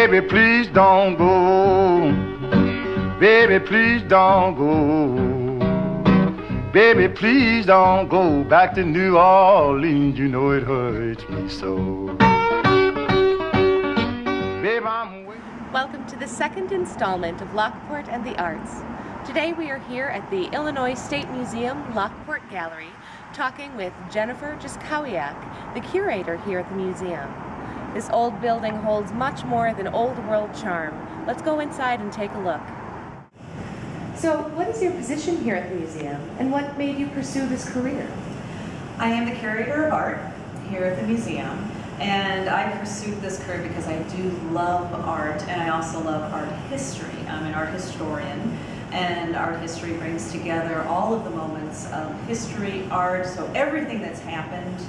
Baby, please don't go. Baby, please don't go. Baby, please don't go back to New Orleans. You know it hurts me so. Baby, I'm waiting. Welcome to the second installment of Lockport and the Arts. Today we are here at the Illinois State Museum Lockport Gallery talking with Jennifer Jaskowiak, the curator here at the museum. This old building holds much more than old world charm. Let's go inside and take a look. So, what is your position here at the museum, and what made you pursue this career? I am the curator of art here at the museum, and I pursued this career because I do love art, and I also love art history. I'm an art historian, and art history brings together all of the moments of history, art, so everything that's happened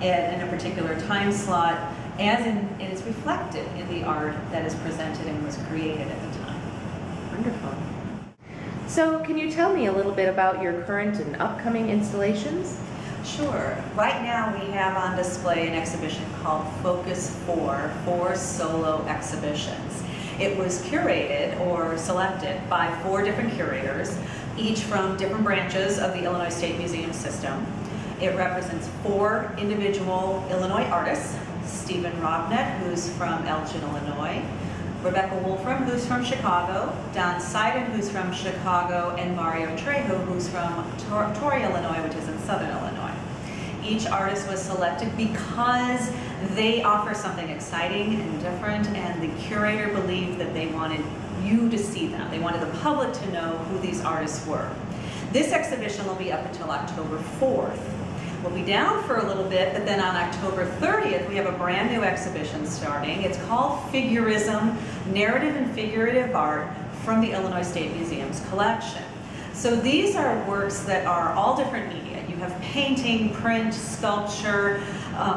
in a particular time slot, and it's reflected in the art that is presented and was created at the time. Wonderful. So, can you tell me a little bit about your current and upcoming installations? Sure. Right now we have on display an exhibition called Focus 4 solo exhibitions. It was curated or selected by 4 different curators, each from different branches of the Illinois State Museum system. It represents 4 individual Illinois artists: Stephen Robnett, who's from Elgin, Illinois; Rebecca Wolfram, who's from Chicago; Don Seiden, who's from Chicago; and Mario Trejo, who's from Torrey, Illinois, which is in southern Illinois. Each artist was selected because they offer something exciting and different, and the curator believed that they wanted you to see them. They wanted the public to know who these artists were. This exhibition will be up until October 4th. We'll be down for a little bit, but then on October 30th, we have a brand new exhibition starting. It's called Figurism, Narrative and Figurative Art from the Illinois State Museum's collection. So these are works that are all different media. You have painting, print, sculpture,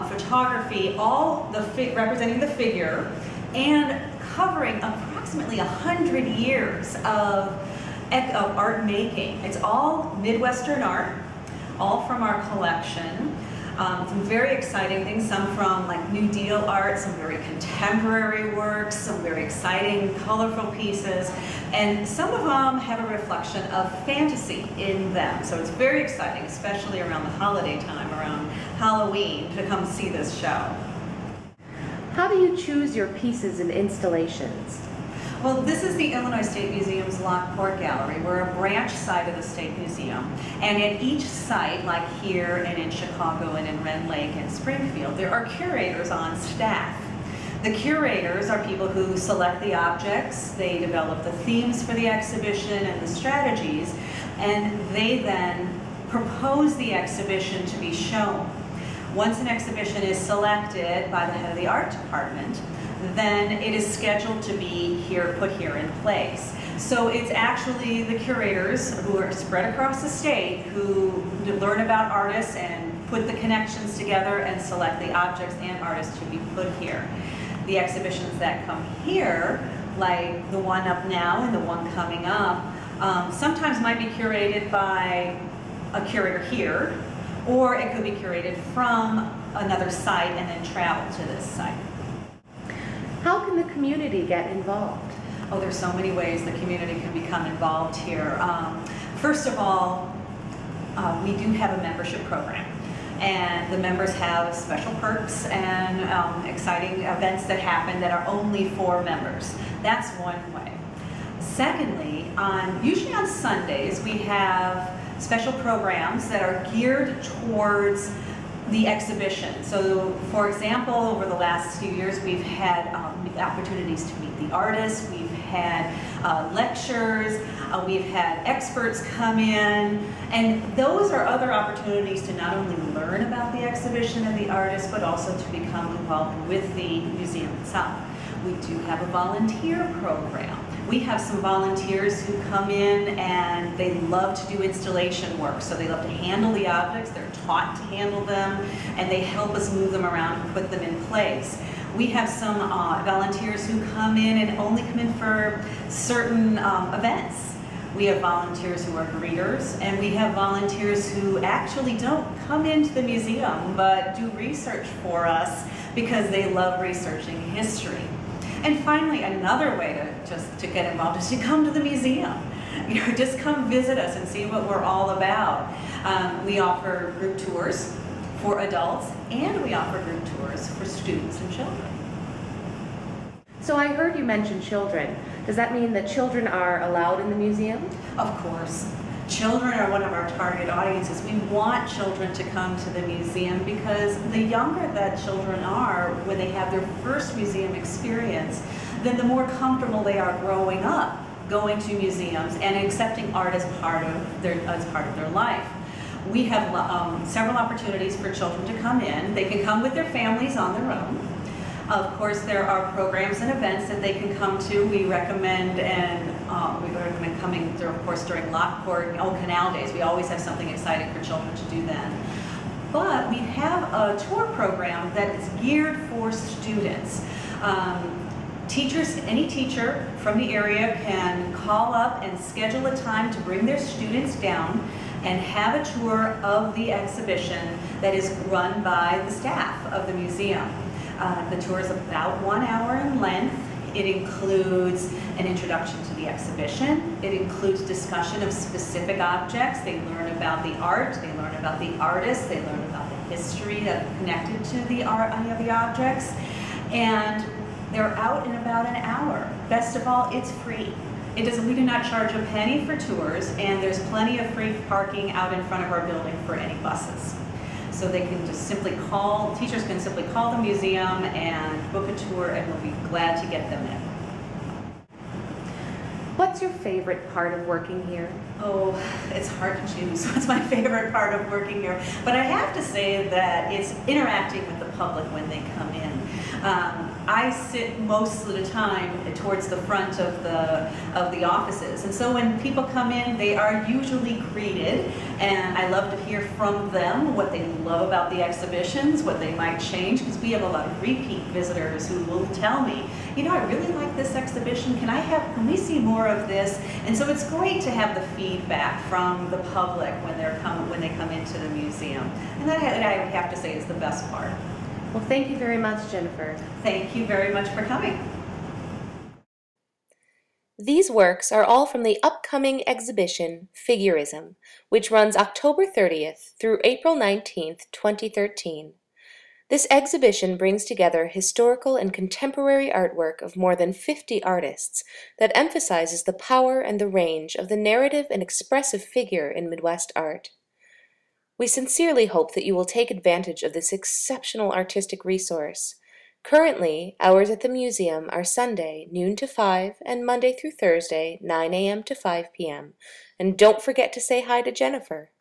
photography, all representing the figure, and covering approximately 100 years of art making. It's all Midwestern art, all from our collection. Some very exciting things, some from like New Deal art, some very contemporary works, some very exciting, colorful pieces, and some of them have a reflection of fantasy in them. So it's very exciting, especially around the holiday time, around Halloween, to come see this show. How do you choose your pieces and installations? Well, this is the Illinois State Museum's Lockport Gallery. We're a branch site of the State Museum. And at each site, like here and in Chicago and in Red Lake and Springfield, there are curators on staff. The curators are people who select the objects, they develop the themes for the exhibition and the strategies, and they then propose the exhibition to be shown. Once an exhibition is selected by the head of the art department, then it is scheduled to be put here in place. So it's actually the curators who are spread across the state who learn about artists and put the connections together and select the objects and artists to be put here. The exhibitions that come here, like the one up now and the one coming up, sometimes might be curated by a curator here, or it could be curated from another site and then travel to this site. How can the community get involved? Oh, there's so many ways the community can become involved here. First of all, we do have a membership program, and the members have special perks and exciting events that happen that are only for members. That's one way. Secondly, usually on Sundays, we have special programs that are geared towards the exhibition. So, for example, over the last few years, we've had opportunities to meet the artists, we've had lectures, we've had experts come in, and those are other opportunities to not only learn about the exhibition and the artists, but also to become involved with the museum itself. We do have a volunteer program. We have some volunteers who come in and they love to do installation work. So they love to handle the objects, they're taught to handle them, and they help us move them around and put them in place. We have some volunteers who come in and only come in for certain events. We have volunteers who are greeters, and we have volunteers who actually don't come into the museum but do research for us because they love researching history. And finally, another way to get involved is to come to the museum. Just come visit us and see what we're all about. We offer group tours for adults, and we offer group tours for students and children. So I heard you mention children. Does that mean that children are allowed in the museum? Of course. Children are one of our target audiences. We want children to come to the museum because the younger that children are when they have their first museum experience, then the more comfortable they are growing up going to museums and accepting art as part of their life. We have several opportunities for children to come in. They can come with their families on their own. Of course, there are programs and events that they can come to. We recommend coming, of course, during Lockport Canal Days. We always have something exciting for children to do then. But we have a tour program that is geared for students. Any teacher from the area can call up and schedule a time to bring their students down and have a tour of the exhibition that is run by the staff of the museum. The tour is about 1 hour in length. It includes an introduction to the exhibition. It includes discussion of specific objects. They learn about the art. They learn about the artists. They learn about the history that's connected to the art, any of the objects. And they're out in about an hour. Best of all, it's free. We do not charge a penny for tours, and there's plenty of free parking out in front of our building for any buses. So they can just teachers can simply call the museum and book a tour, and we'll be glad to get them in. What's your favorite part of working here? Oh, it's hard to choose what's my favorite part of working here. But I have to say that it's interacting with the public when they come in. I sit most of the time towards the front of the offices, and so when people come in, they are usually greeted, and I love to hear from them what they love about the exhibitions, what they might change, because we have a lot of repeat visitors who will tell me, I really like this exhibition, can we see more of this? And so it's great to have the feedback from the public when they come into the museum, and that I have to say is the best part. Well, thank you very much, Jennifer. Thank you very much for coming. These works are all from the upcoming exhibition, Figurism, which runs October 30th through April 19th, 2013. This exhibition brings together historical and contemporary artwork of more than 50 artists that emphasizes the power and the range of the narrative and expressive figure in Midwest art. We sincerely hope that you will take advantage of this exceptional artistic resource. Currently, hours at the museum are Sunday, noon to 5, and Monday through Thursday, 9 a.m. to 5 p.m. And don't forget to say hi to Jennifer.